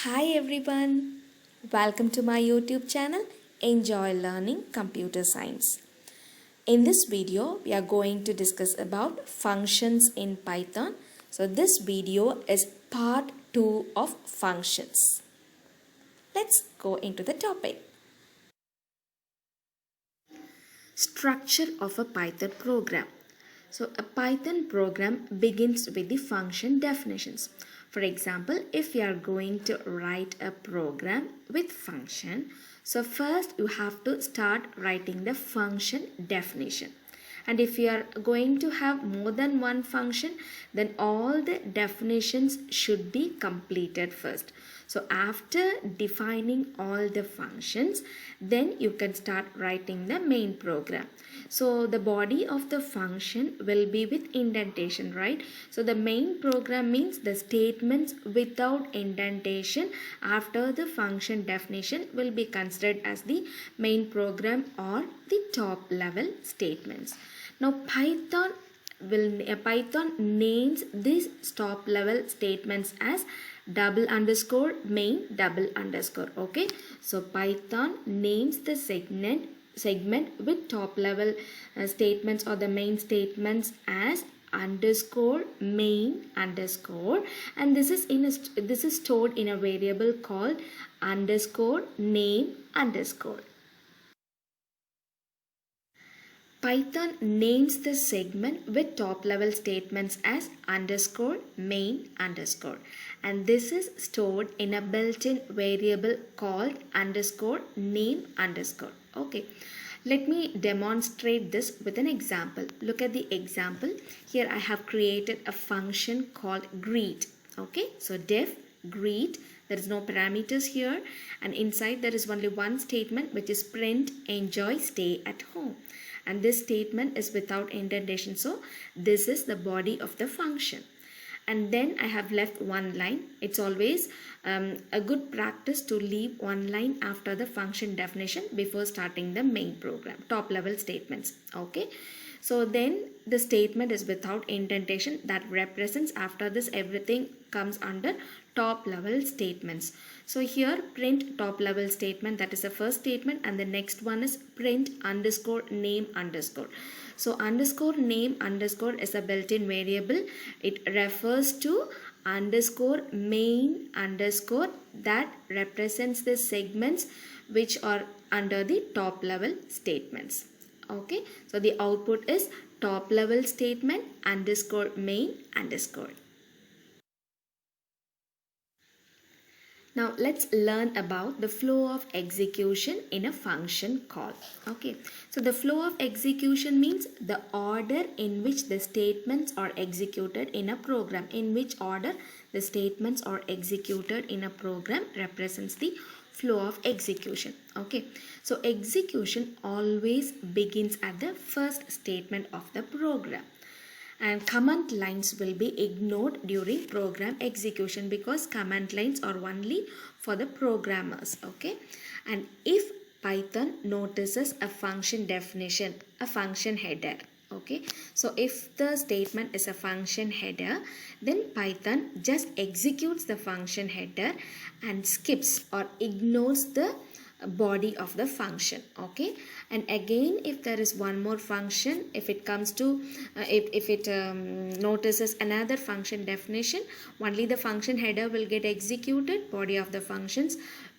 Hi everyone, welcome to my YouTube channel Enjoy Learning Computer Science. In this video, we are going to discuss about functions in Python. So this video is part 2 of functions. Let's go into the topic. Structure of a Python program. So a Python program begins with the function definitions. For example, if you are going to write a program with function, so first you have to start writing the function definition. And if you are going to have more than one function, then all the definitions should be completed first. So after defining all the functions, then you can start writing the main program. So the body of the function will be with indentation, right? So the main program means the statements without indentation after the function definition will be considered as the main program or the top level statements. Now Python names these top level statements as double underscore main double underscore. Okay, so Python names the segment with top level statements or the main statements as underscore main underscore, and this is stored in a variable called underscore name underscore. Python names the segment with top level statements as underscore main underscore, and this is stored in a built-in variable called underscore name underscore. Okay, let me demonstrate this with an example. Look at the example. Here I have created a function called greet. Okay, so def greet, there is no parameters here, and inside there is only one statement, which is print enjoy stay at home, and this statement is without indentation. So this is the body of the function, and then I have left one line. It's always a good practice to leave one line after the function definition before starting the main program, top level statements. Okay, so then the statement is without indentation, that represents after this everything comes under top level statements. So here print top level statement, that is the first statement, and the next one is print underscore name underscore. So underscore name underscore is a built-in variable. It refers to underscore main underscore, that represents the segments which are under the top level statements. Okay, so the output is top level statement underscore main underscore. Now let's learn about the flow of execution in a function call. Okay, so the flow of execution means the order in which the statements are executed in a program. In which order the statements are executed in a program represents the flow of execution. Okay, so execution always begins at the first statement of the program, and command lines will be ignored during program execution because command lines are only for the programmers. Okay, and if Python notices a function definition, a function header. Okay, so if the statement is a function header, then Python just executes the function header and skips or ignores the body of the function. Okay, and again if there is one more function, if it comes to if it notices another function definition, only the function header will get executed, body of the functions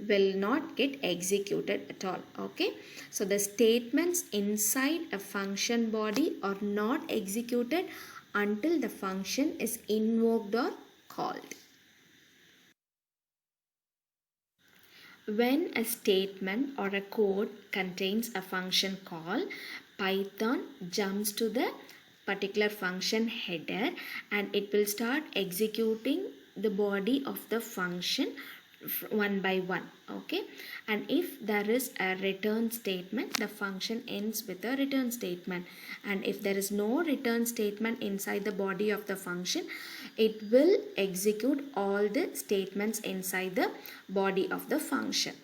will not get executed at all. Okay, so the statements inside a function body are not executed until the function is invoked or called. When a statement or a code contains a function call, Python jumps to the particular function header and it will start executing the body of the function one by one. Okay, and if there is a return statement, the function ends with a return statement, and if there is no return statement inside the body of the function, it will execute all the statements inside the body of the function.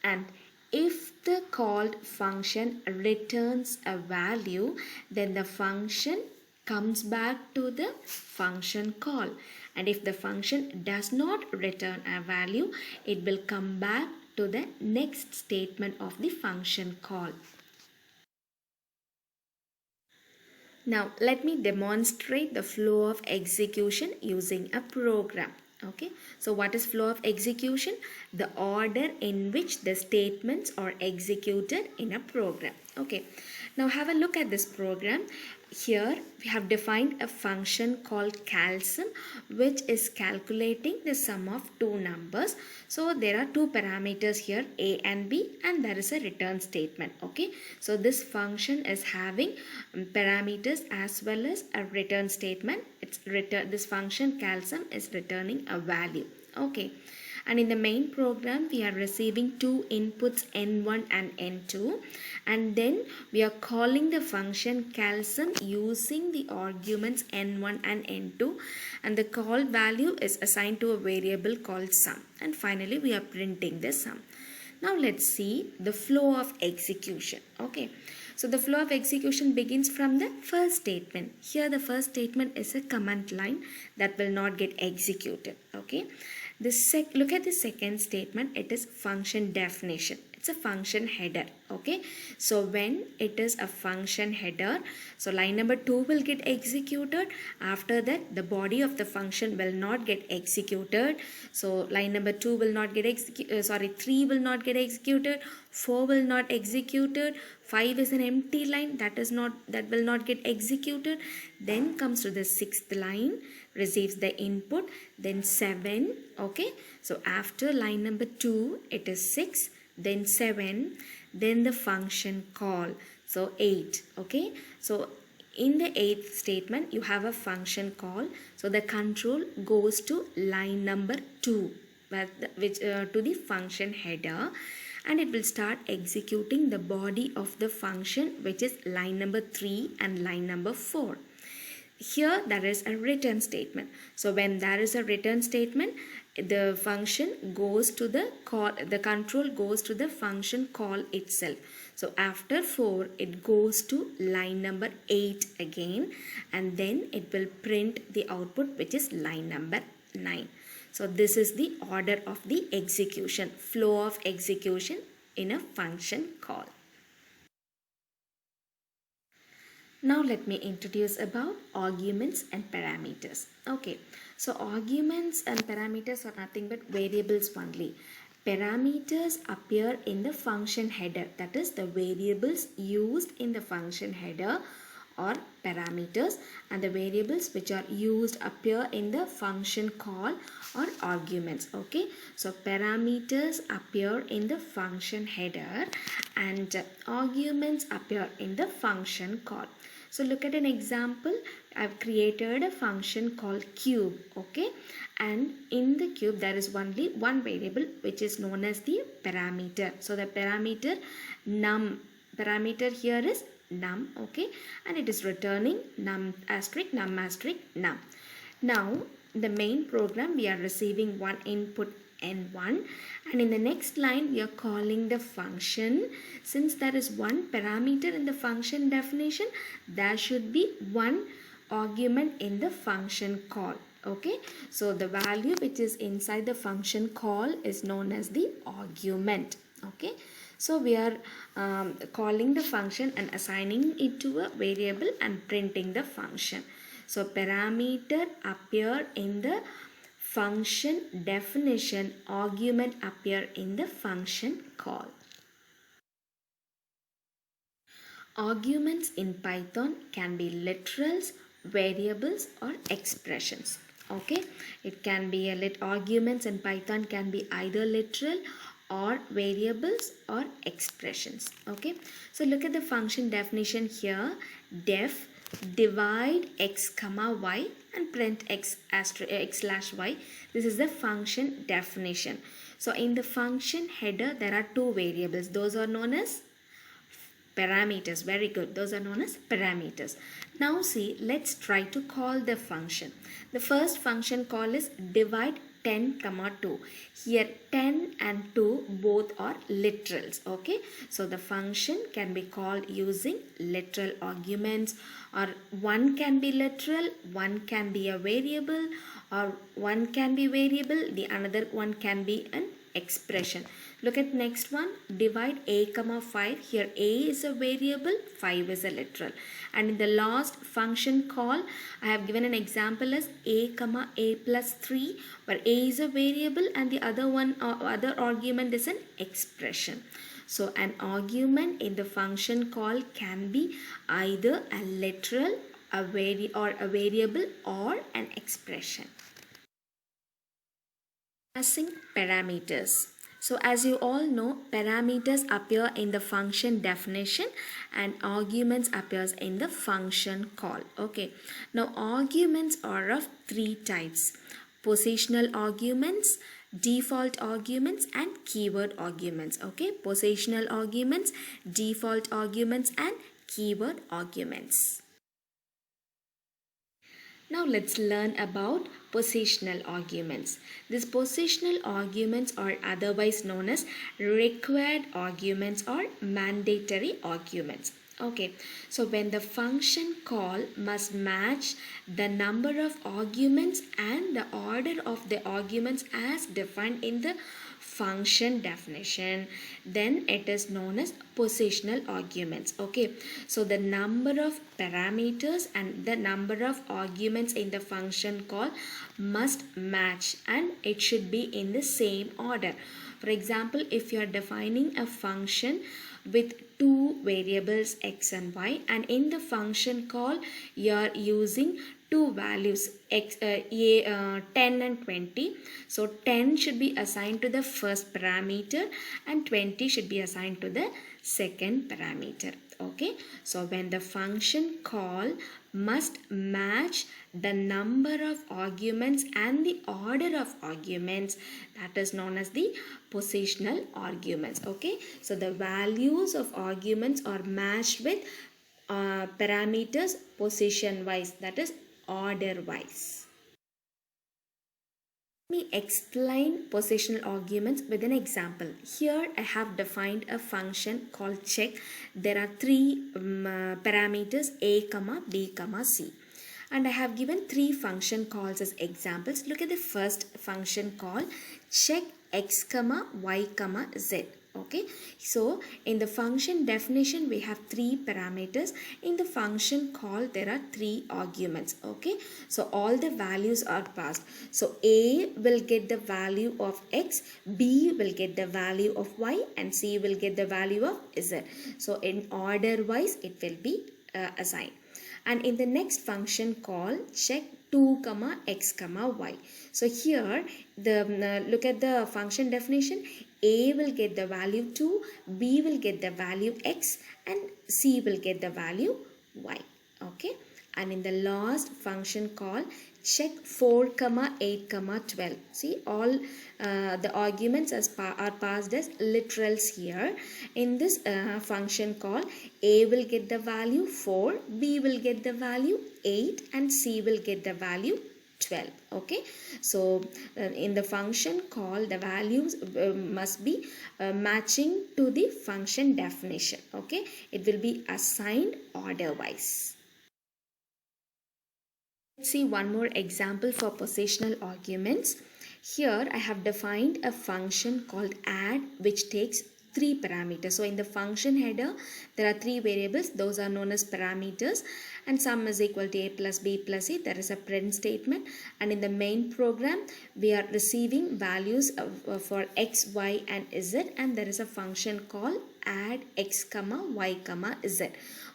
And if the called function returns a value, then the function comes back to the function call, and if the function does not return a value, it will come back to the next statement of the function call. Now let me demonstrate the flow of execution using a program. Okay, so what is flow of execution? The order in which the statements are executed in a program. Okay, now have a look at this program. Here we have defined a function called calsum, which is calculating the sum of two numbers. So there are two parameters here, a and b, and there is a return statement. Okay, so this function is having parameters as well as a return statement. This function calsum is returning a value. Okay, and in the main program we are receiving two inputs n1 and n2, and then we are calling the function calsum using the arguments n1 and n2, and the call value is assigned to a variable called sum, and finally we are printing the sum. Now let's see the flow of execution. Okay, so the flow of execution begins from the first statement. Here the first statement is a command line that will not get executed. Okay, look at the second statement. It is function definition. It's a function header. Okay, so when it is a function header, so line number 2 will get executed. After that the body of the function will not get executed. So line number 2 will not get 3 will not get executed, 4 will not executed, 5 is an empty line that will not get executed. Then comes to the sixth line, receives the input, then 7. Okay, so after line number 2 it is 6, then 7, then the function call, so 8. Okay, so in the 8th statement you have a function call, so the control goes to line number 2, to the function header, and it will start executing the body of the function, which is line number 3 and line number 4. Here there is a return statement. So when there is a return statement, the function goes to the call, the control goes to the function call itself. So after 4 it goes to line number 8 again, and then it will print the output, which is line number 9. So this is the order of the execution, flow of execution in a function call. Now let me introduce about arguments and parameters. Okay, so arguments and parameters are nothing but variables only. Parameters appear in the function header, that is the variables used in the function header or parameters, and the variables which are used appear in the function call or arguments. Okay, so parameters appear in the function header and arguments appear in the function call. So look at an example. I've created a function called cube. Okay, and in the cube there is only one variable which is known as the parameter. So the parameter num, parameter here is num. Okay, and it is returning num asterisk num asterisk num. Now in the main program we are receiving one input n1, and in the next line we are calling the function. Since there is one parameter in the function definition, there should be one argument in the function call. Okay, so the value which is inside the function call is known as the argument. Okay, so we are calling the function and assigning it to a variable and printing the function. So parameter appear in the function definition, argument appear in the function call. Arguments in Python can be literals, variables or expressions. Okay, it can be arguments in Python can be either literal or variables or expressions. Okay, so look at the function definition here. Def divide x comma y and print x slash y. This is the function definition. So in the function header there are two variables. Those are known as parameters. Very good. Those are known as parameters. Now see, let's try to call the function. The first function call is divide 10 comma 2. Here 10 and 2 both are literals. Okay, so the function can be called using literal arguments, or one can be literal, one can be a variable, or one can be variable, the another one can be an expression. Look at next one. Divide a comma 5. Here a is a variable, 5 is a literal. And in the last function call, I have given an example as a comma a plus 3, where a is a variable and the other argument is an expression. So an argument in the function call can be either a literal, a variable, or an expression. Passing parameters. So as you all know, parameters appear in the function definition and arguments appears in the function call. Okay. Now arguments are of three types: positional arguments, default arguments, and keyword arguments. Okay. Positional arguments, default arguments, and keyword arguments. Now let's learn about positional arguments. These positional arguments are otherwise known as required arguments or mandatory arguments. Okay, so when the function call must match the number of arguments and the order of the arguments as defined in the function definition, then it is known as positional arguments. Okay, so the number of parameters and the number of arguments in the function call must match and it should be in the same order. For example, if you are defining a function with two variables x and y, and in the function call you are using two values x, 10 and 20. So 10 should be assigned to the first parameter and 20 should be assigned to the second parameter. Okay, so when the function call must match the number of arguments and the order of arguments, that is known as the positional arguments. Okay, so the values of arguments are matched with parameters position wise, that is order wise. Let me explain positional arguments with an example. Here I have defined a function called check. There are three parameters a comma b comma c, and I have given three function calls as examples. Look at the first function call, check x comma y comma z. Okay, so in the function definition we have three parameters. In the function call there are three arguments. Okay, so all the values are passed. So a will get the value of x, b will get the value of y, and c will get the value of z. So in order wise it will be assigned. And in the next function call, check 2 comma x comma y. So here the look at the function definition. A will get the value 2, B will get the value x, and C will get the value y. Okay, and in the last function call, check 4 comma 8 comma 12. See, all the arguments are passed as literals here. In this function call, A will get the value 4, B will get the value 8, and C will get the value 12. Okay, so in the function call the values must be matching to the function definition. Okay, it will be assigned order wise. Let's see one more example for positional arguments. Here I have defined a function called add, which takes three parameters. So in the function header there are three variables, those are known as parameters, and sum is equal to a plus b plus c. There is a print statement, and in the main program we are receiving values for x, y, and z, and there is a function called add x comma y comma z.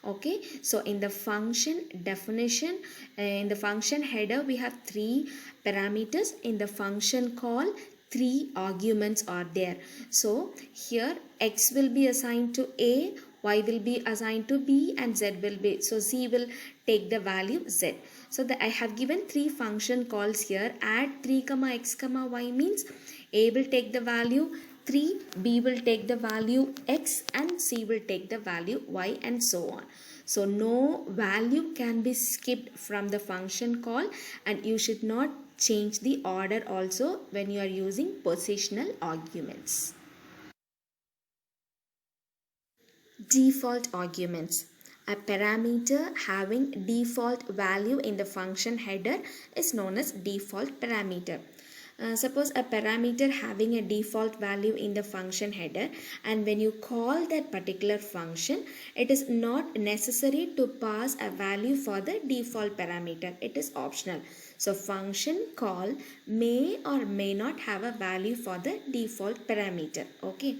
Okay, so in the function definition, in the function header we have three parameters. In the function call, three arguments are there. So here x will be assigned to a, y will be assigned to b, and z will be, so c will take the value z. So I have given three function calls here. Add 3 comma x comma y means a will take the value 3, b will take the value x, and c will take the value y, and so on. So no value can be skipped from the function call, and you should not change the order also when you are using positional arguments. Default arguments. A parameter having default value in the function header is known as default parameter. Suppose a parameter having a default value in the function header, and when you call that particular function, it is not necessary to pass a value for the default parameter. It is optional. So function call may or may not have a value for the default parameter. Okay.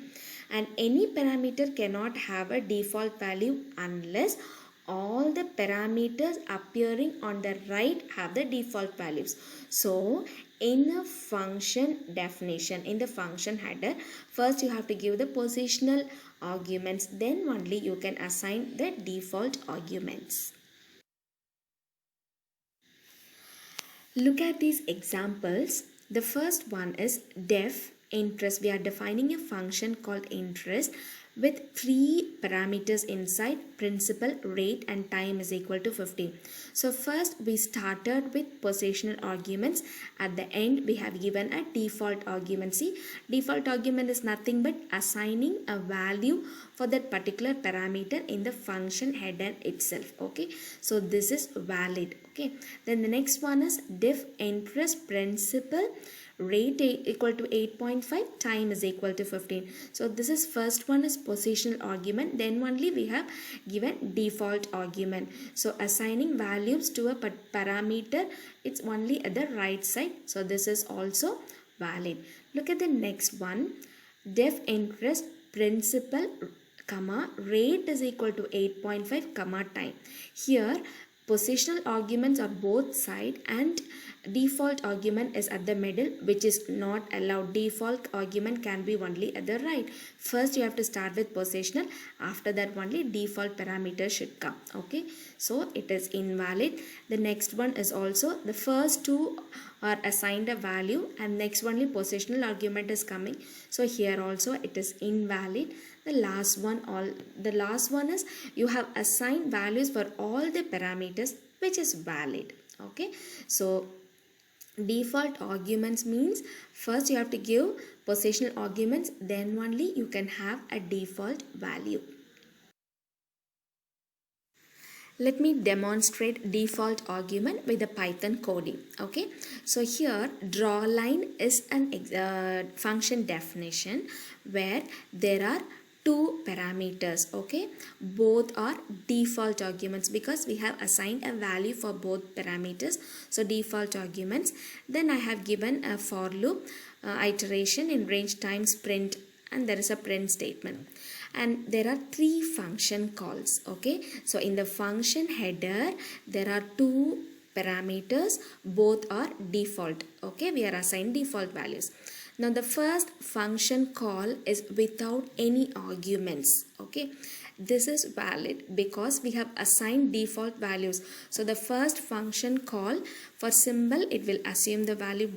And any parameter cannot have a default value unless all the parameters appearing on the right have the default values. So in a function definition, in the function header, first you have to give the positional arguments, then only you can assign the default arguments. Look at these examples. The first one is def interest. We are defining a function called interest with three parameters inside: principal, rate and time is equal to 15. So first we started with positional arguments. At the end we have given a default argument. See, default argument is nothing but assigning a value for that particular parameter in the function header itself. Okay, so this is valid. Okay, then the next one is def interest principal rate equal to 8.5, time is equal to 15. So this is first one is positional argument, then only we have given default argument. So assigning values to a parameter, it's only at the right side. So this is also valid. Look at the next one, def interest principal comma rate is equal to 8.5 comma time. Here positional arguments are both side and default argument is at the middle, which is not allowed. Default argument can be only at the right. First you have to start with positional, after that only default parameter should come. Okay, so it is invalid. The next one is also, the first two are assigned a value and next only positional argument is coming. So here also it is invalid. The last one is you have assigned values for all the parameters, which is valid. Okay, so default arguments means first you have to give positional arguments, then only you can have a default value. Let me demonstrate default argument with the Python coding. Okay, so here drawLine is an function definition where there are two parameters. Okay, both are default arguments because we have assigned a value for both parameters. So default arguments. Then I have given a for loop iteration in range times print, and there is a print statement. And there are three function calls. Okay, so in the function header there are two parameters, both are default. Okay, we are assigned default values. Now the first function call is without any arguments. Okay, this is valid because we have assigned default values. So the first function call, for symbol it will assume the value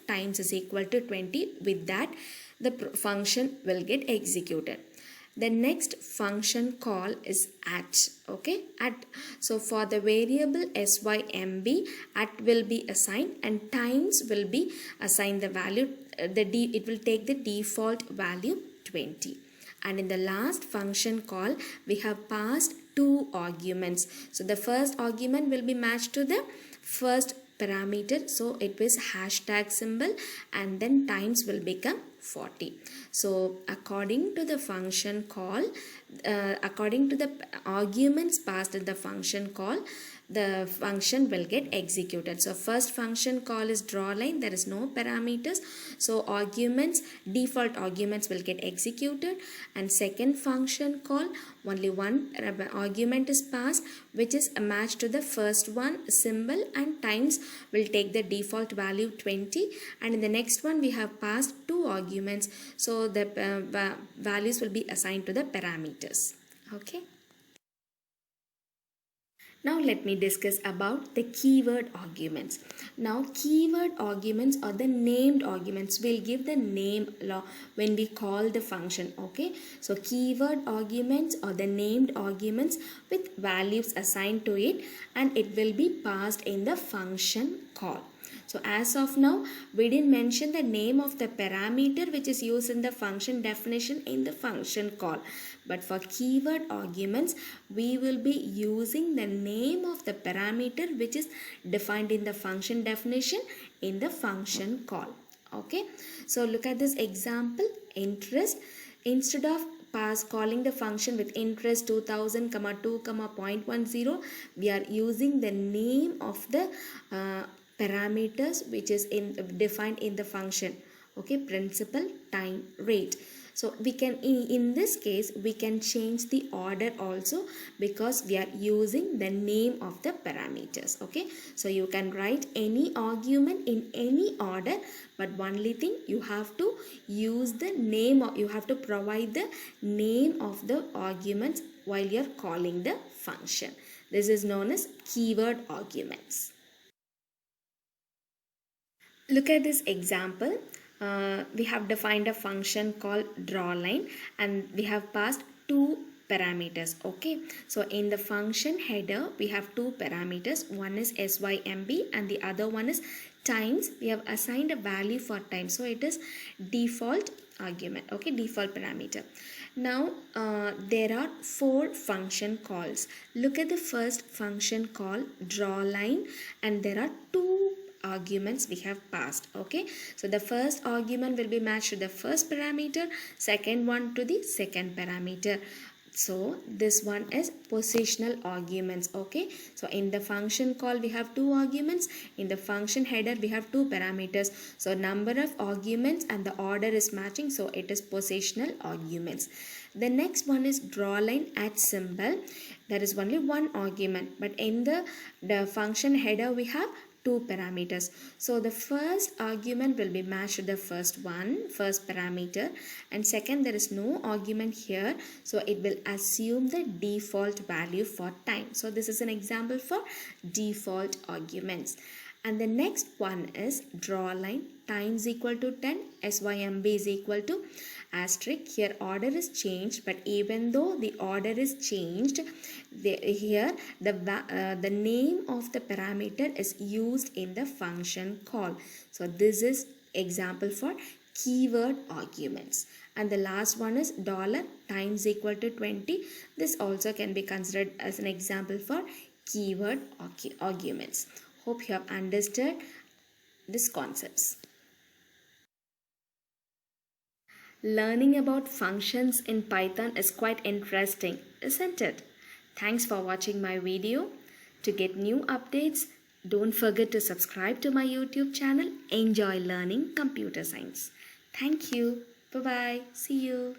$times is equal to 20. With that the function will get executed. The next function call is at. Okay, at. So for the variable SYMB, at will be assigned and times will be assigned the value. It will take the default value 20. And in the last function call we have passed two arguments. So the first argument will be matched to the first parameter, so it is hashtag symbol, and then times will become 40. So according to the function call, according to the arguments passed in the function call, the function will get executed. So first function call is drawLine, there is no parameters, so arguments, default arguments will get executed. And second function call, only one argument is passed, which is a match to the first one symbol, and times will take the default value 20. And in the next one we have passed two arguments, so the values will be assigned to the parameters. Okay. Now let me discuss about the keyword arguments. Now keyword arguments are the named arguments. We'll give the name when we call the function. Okay, so keyword arguments are the named arguments with values assigned to it, and it will be passed in the function call. So as of now, we didn't mention the name of the parameter which is used in the function definition in the function call. But for keyword arguments, we will be using the name of the parameter which is defined in the function definition in the function call. Okay, so look at this example, interest. Instead of calling the function with interest 2000 comma 2 comma 0.10, we are using the name of the parameters which is defined in the function. Okay, principal, time, rate. So we can, in this case, we can change the order also because we are using the name of the parameters. Okay, so you can write any argument in any order, but only thing, you have to use the name, or you have to provide the name of the arguments while you are calling the function. This is known as keyword arguments. Look at this example. We have defined a function called drawLine and we have passed two parameters. Okay, so in the function header we have two parameters. One is SYMB and the other one is times. We have assigned a value for time, so it is default argument. Okay, default parameter. Now there are four function calls. Look at the first function call drawLine, and there are two arguments we have passed. Okay, so the first argument will be matched to the first parameter, second one to the second parameter. So this one is positional arguments. Okay, so in the function call we have two arguments, in the function header we have two parameters, so number of arguments and the order is matching, so it is positional arguments. The next one is drawLine at symbol. There is only one argument, but in the function header we have two parameters. So the first argument will be matched to the first parameter, and second, there is no argument here, so it will assume the default value for time. So this is an example for default arguments. And the next one is drawLine times equal to 10, SYMB is equal to asterisk. Here order is changed, but even though the order is changed, here the name of the parameter is used in the function call. So this is example for keyword arguments. And the last one is dollar times equal to 20. This also can be considered as an example for keyword arguments. Hope you have understood these concepts. Learning about functions in Python is quite interesting, isn't it? Thanks for watching my video. To get new updates, don't forget to subscribe to my YouTube channel. Enjoy learning computer science. Thank you. Bye-bye. See you.